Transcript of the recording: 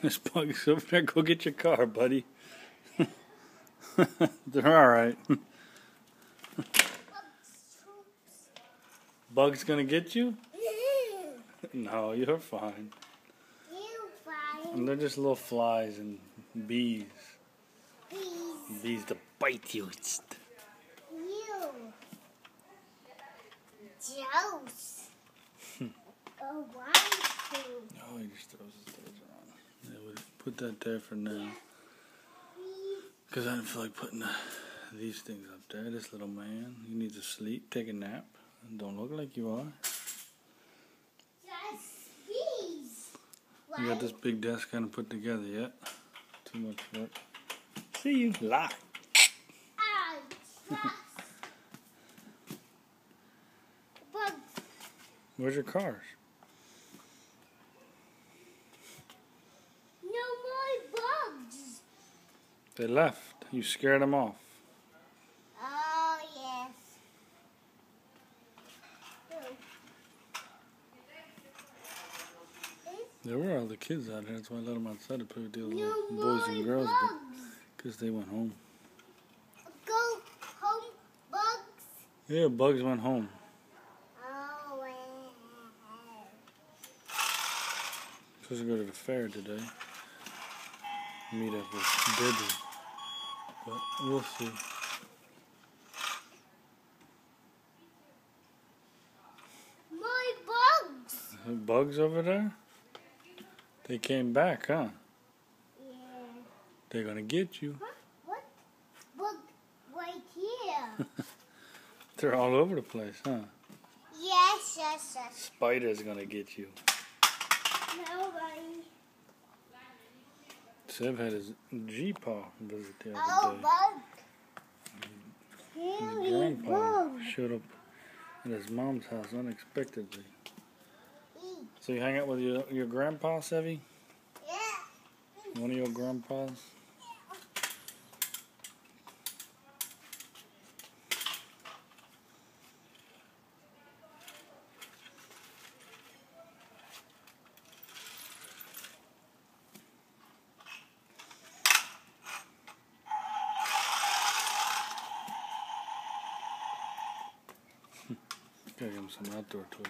There's bugs over there. Go get your car, buddy. They're alright. Bugs gonna get you? No, you're fine. You're fine. And they're just little flies and bees. Bees to bite you. You. Jones. Oh, why? Oh, he just throws his toys around. Yeah, we'll put that there for now. Because I didn't feel like putting these things up there. This little man, he needs to sleep, take a nap. Don't look like you are. Just bees. You got this big desk kind of put together yet? Too much work. See you. Lie. Bugs. Where's your cars? No more bugs. They left. You scared them off. Oh, yes. There were all the kids out here. That's why I let them outside to play with the other No boys and girls. bugs. Because they went home. Go home, bugs. Yeah, bugs went home. Oh, wow. Supposed to go to the fair today. Meet up with Debbie. But we'll see. My bugs. Bugs over there? They came back, huh? Yeah. They're gonna get you. Huh? What? Bug right here. They're all over the place, huh? Yes. Spider's gonna get you. Nobody. Sev had his G-Paw visit the Oh, other day. bug. His Really grandpa bug. showed up at his mom's house unexpectedly. Eat. So you hang out with your grandpa, Sevy? Yeah. One of your grandpas? Gotta give him some outdoor toys.